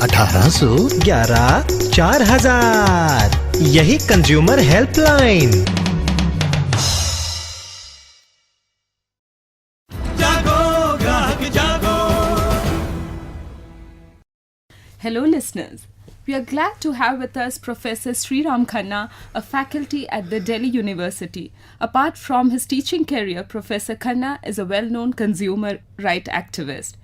1811 4000। यही consumer helpline. Hello listeners, we are glad to have with us Professor Sriram Khanna, a faculty at the Delhi University. Apart from his teaching career, Professor Khanna is a well-known consumer rights activist.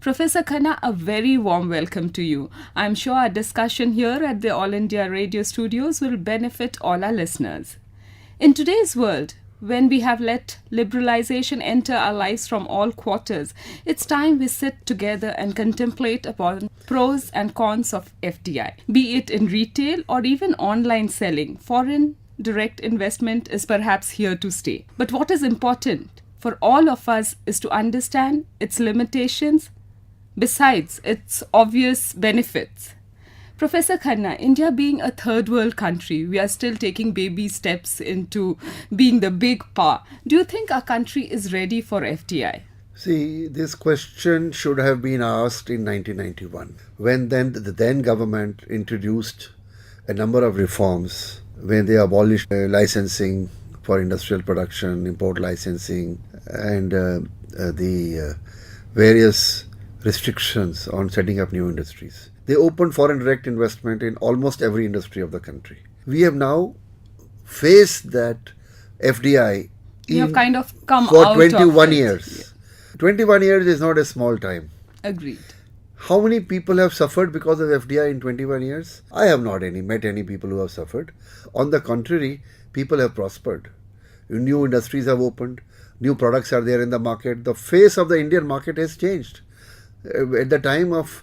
Professor Khanna, a very warm welcome to you. I'm sure our discussion here at the All India Radio Studios will benefit all our listeners. In today's world, when we have let liberalization enter our lives from all quarters, it's time we sit together and contemplate upon pros and cons of FDI. Be it in retail or even online selling, foreign direct investment is perhaps here to stay. But what is important for all of us is to understand its limitations besides its obvious benefits. Professor Khanna, India being a third world country, we are still taking baby steps into being the big power. Do you think our country is ready for FDI? See, this question should have been asked in 1991, when the then government introduced a number of reforms, when they abolished licensing for industrial production, import licensing, and the various restrictions on setting up new industries. They opened foreign direct investment in almost every industry of the country. We have now faced that FDI You have kind of come for out 21 of it. years. Yeah. 21 years is not a small time. Agreed. How many people have suffered because of FDI in 21 years? I have not met any people who have suffered. On the contrary, people have prospered. New industries have opened. New products are there in the market. The face of the Indian market has changed. At the time of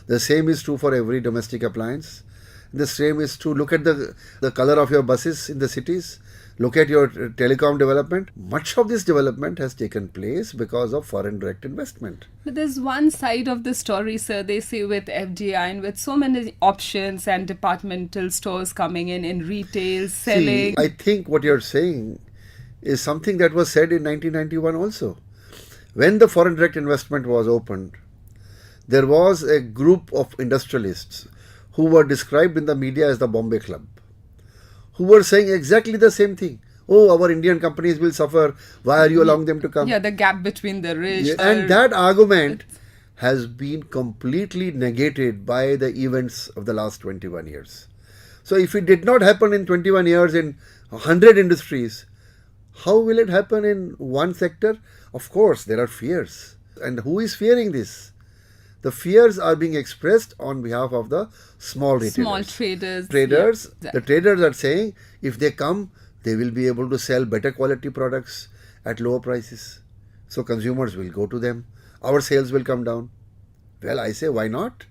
the same is true for every domestic appliance. The same is true. Look at the color of your buses in the cities. Look at your telecom development. Much of this development has taken place because of foreign direct investment. But there's one side of the story, sir. They say with FDI and with so many options and departmental stores coming in retail, selling. See, I think what you're saying is something that was said in 1991 also. When the foreign direct investment was opened, there was a group of industrialists who were described in the media as the Bombay Club, who were saying exactly the same thing. Oh, our Indian companies will suffer. Why are you allowing them to come? Yeah, the gap between the rich. And that argument has been completely negated by the events of the last 21 years. So if it did not happen in 21 years in 100 industries, how will it happen in one sector? Of course, there are fears. And who is fearing this? The fears are being expressed on behalf of the small retailers. Small traders. Traders. Yeah, exactly. The traders are saying if they come, they will be able to sell better quality products at lower prices. So consumers will go to them. Our sales will come down. Well, I say, why not?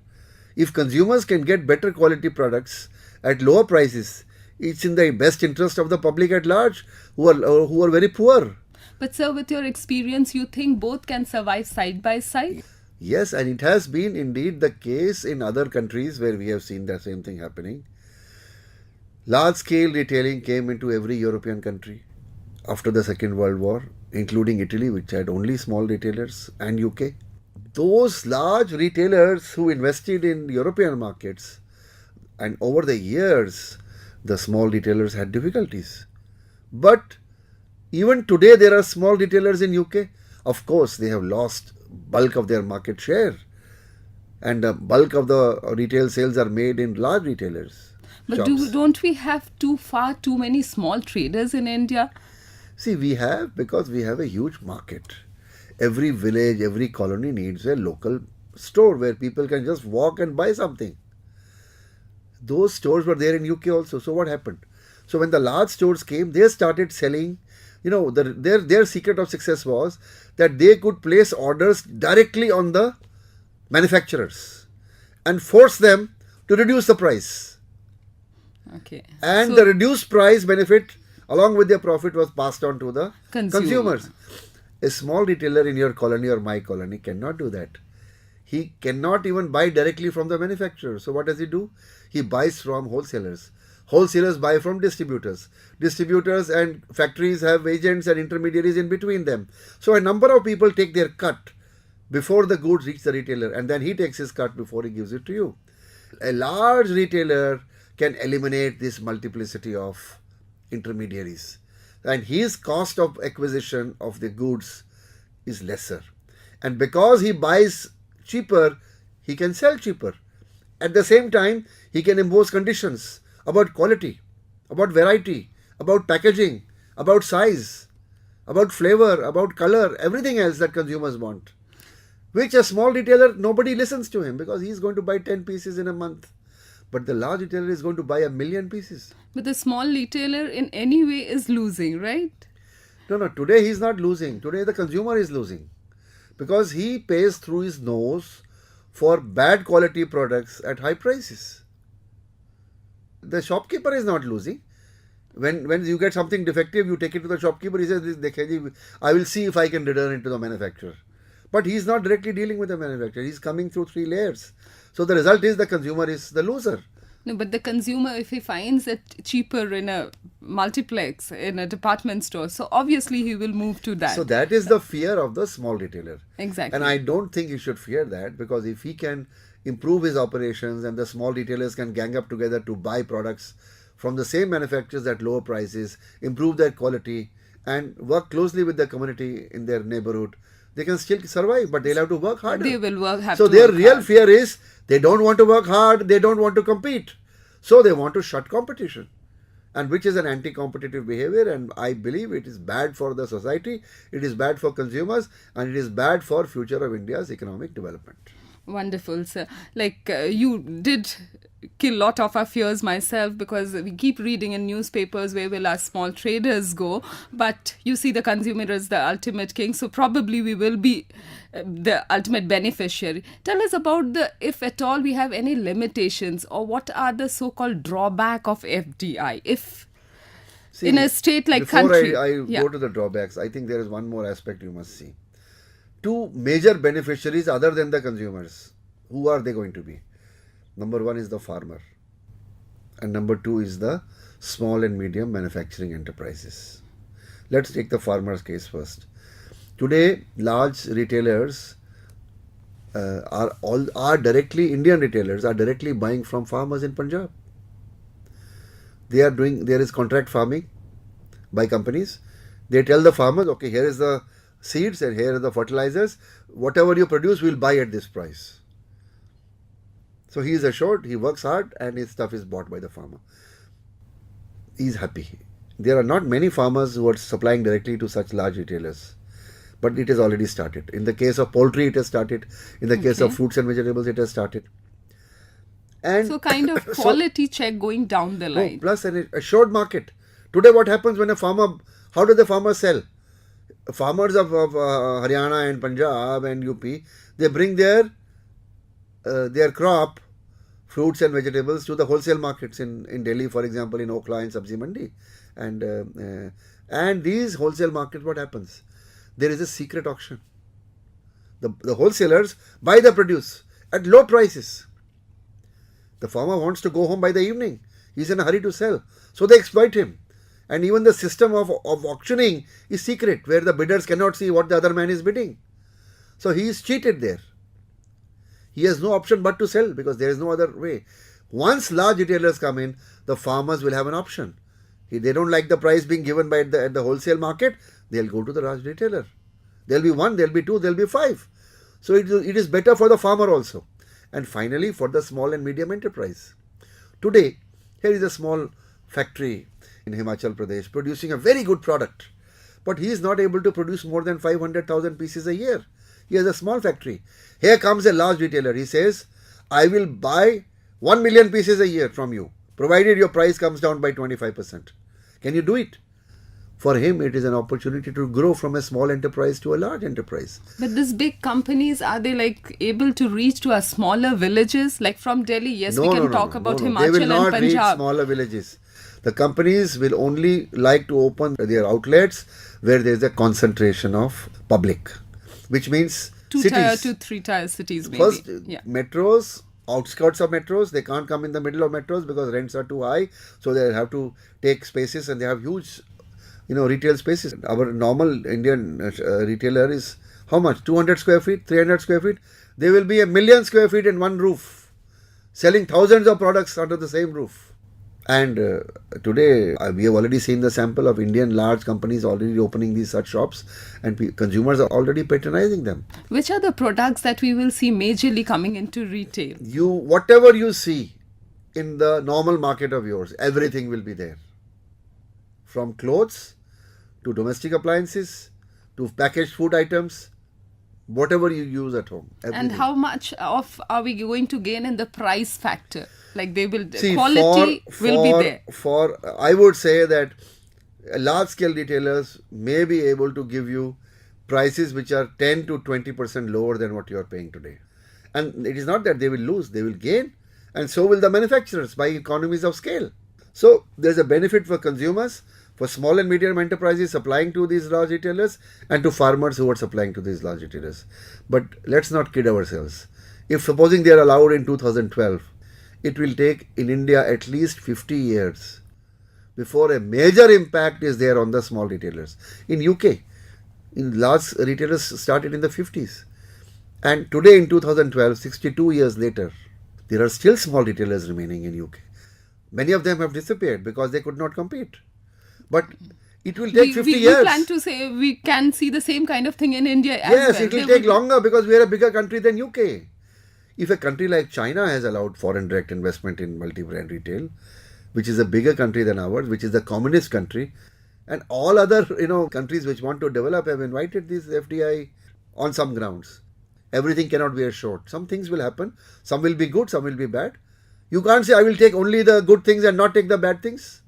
If consumers can get better quality products at lower prices, it's in the best interest of the public at large who are very poor. But sir, with your experience, you think both can survive side by side? Yes, and it has been indeed the case in other countries where we have seen the same thing happening. Large-scale retailing came into every European country after the Second World War, including Italy, which had only small retailers, and UK. Those large retailers who invested in European markets, and over the years, the small retailers had difficulties. But even today, there are small retailers in UK. Of course, they have lost bulk of their market share, and the bulk of the retail sales are made in large retailers. But don't we have too many small traders in India? See, we have, because we have a huge market. Every village, every colony needs a local store where people can just walk and buy something. Those stores were there in UK also. So what happened? So when the large stores came, they started selling. Their secret of success was that they could place orders directly on the manufacturers and force them to reduce the price. Okay. And the reduced price benefit along with their profit was passed on to the consumers. A small retailer in your colony or my colony cannot do that. He cannot even buy directly from the manufacturer. So what does he do? He buys from wholesalers. Wholesalers buy from distributors. Distributors and factories have agents and intermediaries in between them. So a number of people take their cut before the goods reach the retailer, and then he takes his cut before he gives it to you. A large retailer can eliminate this multiplicity of intermediaries, and his cost of acquisition of the goods is lesser. And because he buys cheaper, he can sell cheaper. At the same time, he can impose conditions about quality, about variety, about packaging, about size, about flavor, about color, everything else that consumers want. Which a small retailer, nobody listens to him because he is going to buy 10 pieces in a month. But the large retailer is going to buy 1,000,000 pieces. But the small retailer in any way is losing, right? No, today he is not losing. Today the consumer is losing. Because he pays through his nose for bad quality products at high prices. The shopkeeper is not losing. When you get something defective, you take it to the shopkeeper, he says, I will see if I can return it to the manufacturer. But he is not directly dealing with the manufacturer. He is coming through 3 layers. So the result is the consumer is the loser. No, but the consumer, if he finds it cheaper in a multiplex, in a department store, so obviously he will move to that. So that is the fear of the small retailer. Exactly. And I don't think he should fear that, because if he can improve his operations and the small retailers can gang up together to buy products from the same manufacturers at lower prices, improve their quality and work closely with the community in their neighborhood, they can still survive, but they'll have to work harder. They will have so to their work real hard. fear is they don't want to work hard, they don't want to compete. So they want to shut competition, and which is an anti-competitive behavior, and I believe it is bad for the society, it is bad for consumers, and it is bad for future of India's economic development. Wonderful, sir. Like you did kill a lot of our fears myself, because we keep reading in newspapers where will our small traders go, but you see the consumer is the ultimate king, so probably we will be the ultimate beneficiary. Tell us about if at all we have any limitations, or what are the so-called drawback of FDI if See, in a state like before country. I Yeah. go to the drawbacks, I think there is one more aspect you must see. 2 major beneficiaries other than the consumers. Who are they going to be? Number 1 is the farmer, and number 2 is the small and medium manufacturing enterprises. Let's take the farmer's case first. Today, large retailers are directly, Indian retailers are directly buying from farmers in Punjab. There is contract farming by companies. They tell the farmers, okay, here is the seeds and here are the fertilizers. Whatever you produce, we'll buy at this price. So he is assured, he works hard, and his stuff is bought by the farmer. He is happy. There are not many farmers who are supplying directly to such large retailers, but it has already started. In the case of poultry, it has started. In the case of fruits and vegetables, it has started. And So kind of quality check going down the line. plus an assured market. Today what happens when a farmer, how do the farmers sell? Farmers of Haryana and Punjab and UP, they bring their crop, fruits and vegetables, to the wholesale markets in Delhi, for example, in Okhla and Sabzi Mandi. And these wholesale markets, what happens? There is a secret auction. The wholesalers buy the produce at low prices. The farmer wants to go home by the evening. He's in a hurry to sell. So they exploit him. And even the system of auctioning is secret, where the bidders cannot see what the other man is bidding. So he is cheated there. He has no option but to sell, because there is no other way. Once large retailers come in, the farmers will have an option. If they don't like the price being given by at the wholesale market, they'll go to the large retailer. There'll be 1, there'll be 2, there'll be 5. So it is better for the farmer also. And finally, for the small and medium enterprise. Today, here is a small factory in Himachal Pradesh producing a very good product. But he is not able to produce more than 500,000 pieces a year. He has a small factory. Here comes a large retailer. He says, I will buy 1 million pieces a year from you, provided your price comes down by 25%. Can you do it? For him, it is an opportunity to grow from a small enterprise to a large enterprise. But these big companies, are they like able to reach to our smaller villages? Like from Delhi, yes, we can talk about no. Himachal They will and not reach Punjab. smaller villages. The companies will only like to open their outlets where there is a concentration of public, which means 2 cities. tier, 2, 3 tier cities maybe. First, Yeah. metros, outskirts of metros, they can't come in the middle of metros because rents are too high. So they have to take spaces, and they have huge, retail spaces. Our normal Indian retailer is how much? 200 square feet, 300 square feet. There will be 1 million square feet in one roof. selling thousands of products under the same roof. And today we have already seen the sample of Indian large companies already opening these such shops, and consumers are already patronizing them. Which are the products that we will see majorly coming into retail? Whatever you see in the normal market of yours, everything will be there. From clothes to domestic appliances to packaged food items, whatever you use at home. Everything. And how much of are we going to gain in the price factor? Like they will, See, quality will be there. I would say that large scale retailers may be able to give you prices which are 10 to 20% lower than what you are paying today. And it is not that they will lose, they will gain, and so will the manufacturers by economies of scale. So there's a benefit for consumers, for small and medium enterprises supplying to these large retailers, and to farmers who are supplying to these large retailers. But let's not kid ourselves. If supposing they are allowed in 2012, it will take in India at least 50 years before a major impact is there on the small retailers. In UK, large retailers started in the 50s. And today in 2012, 62 years later, there are still small retailers remaining in UK. Many of them have disappeared because they could not compete. But it will take 50 years. We plan to say we can see the same kind of thing in India as well. Yes, it will take longer because we are a bigger country than UK. If a country like China has allowed foreign direct investment in multi-brand retail, which is a bigger country than ours, which is a communist country, and all other countries which want to develop have invited this FDI on some grounds. Everything cannot be assured. Some things will happen. Some will be good, some will be bad. You can't say I will take only the good things and not take the bad things.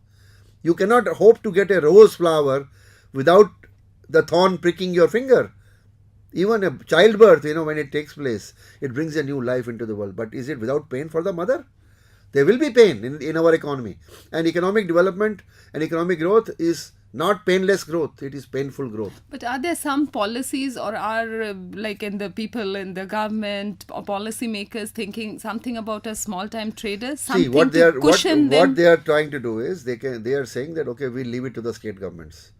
You cannot hope to get a rose flower without the thorn pricking your finger. Even a childbirth, when it takes place, it brings a new life into the world. But is it without pain for the mother? There will be pain in our economy. And economic development and economic growth is not painless growth. It is painful growth. But are there some policies or are like in the people in the government or policy makers thinking something about us small time traders? See, what they are trying to do is they are saying that okay, we'll leave it to the state governments.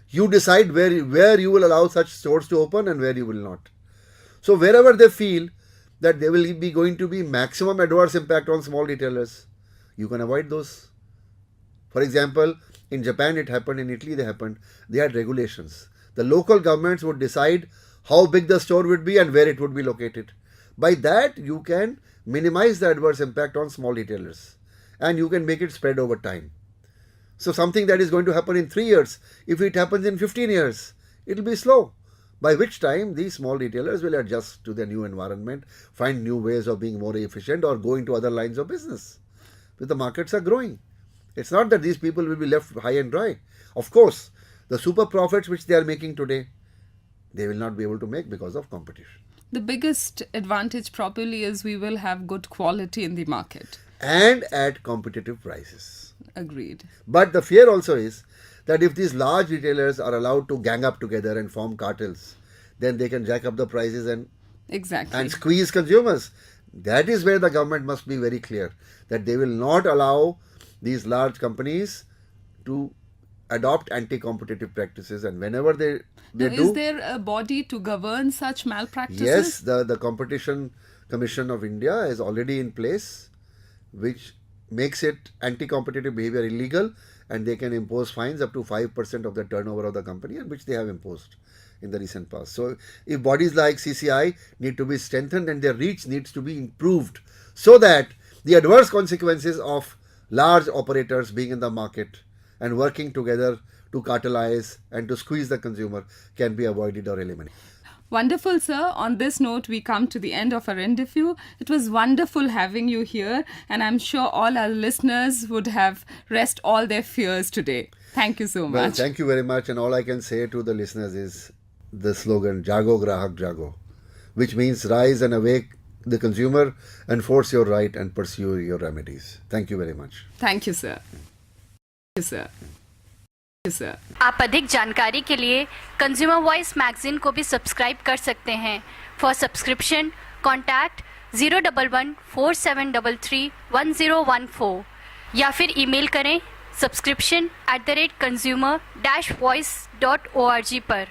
You decide where you will allow such stores to open and where you will not. So wherever they feel that there will be going to be maximum adverse impact on small retailers, you can avoid those. For example, in Japan it happened, in Italy they had regulations. The local governments would decide how big the store would be and where it would be located. By that you can minimize the adverse impact on small retailers and you can make it spread over time. So something that is going to happen in 3 years, if it happens in 15 years, it will be slow. By which time these small retailers will adjust to their new environment, find new ways of being more efficient or go into other lines of business. But the markets are growing. It's not that these people will be left high and dry. Of course, the super profits which they are making today, they will not be able to make because of competition. The biggest advantage probably is we will have good quality in the market. And at competitive prices. Agreed. But the fear also is that if these large retailers are allowed to gang up together and form cartels, then they can jack up the prices and squeeze consumers. That is where the government must be very clear that they will not allow these large companies to adopt anti-competitive practices, and whenever they do. Is there a body to govern such malpractices? Yes, the Competition Commission of India is already in place, which makes it anti-competitive behavior illegal, and they can impose fines up to 5% of the turnover of the company, and which they have imposed in the recent past. So if bodies like CCI need to be strengthened and their reach needs to be improved so that the adverse consequences of large operators being in the market and working together to cartelize and to squeeze the consumer can be avoided or eliminated. Wonderful, sir. On this note, we come to the end of our interview. It was wonderful having you here, and I'm sure all our listeners would have rest all their fears today. Thank you so much. Well, thank you very much. And all I can say to the listeners is the slogan, Jago Grahak Jago, which means rise and awake the consumer, enforce your right and pursue your remedies. Thank you very much. Thank you, sir. Thank you, sir. आप अधिक जानकारी के लिए consumer voice magazine को भी subscribe कर सकते हैं. फॉर सब्सक्रिप्शन कॉन्टैक्ट 01147331014 या फिर ईमेल करें subscription@consumer-voice.org पर.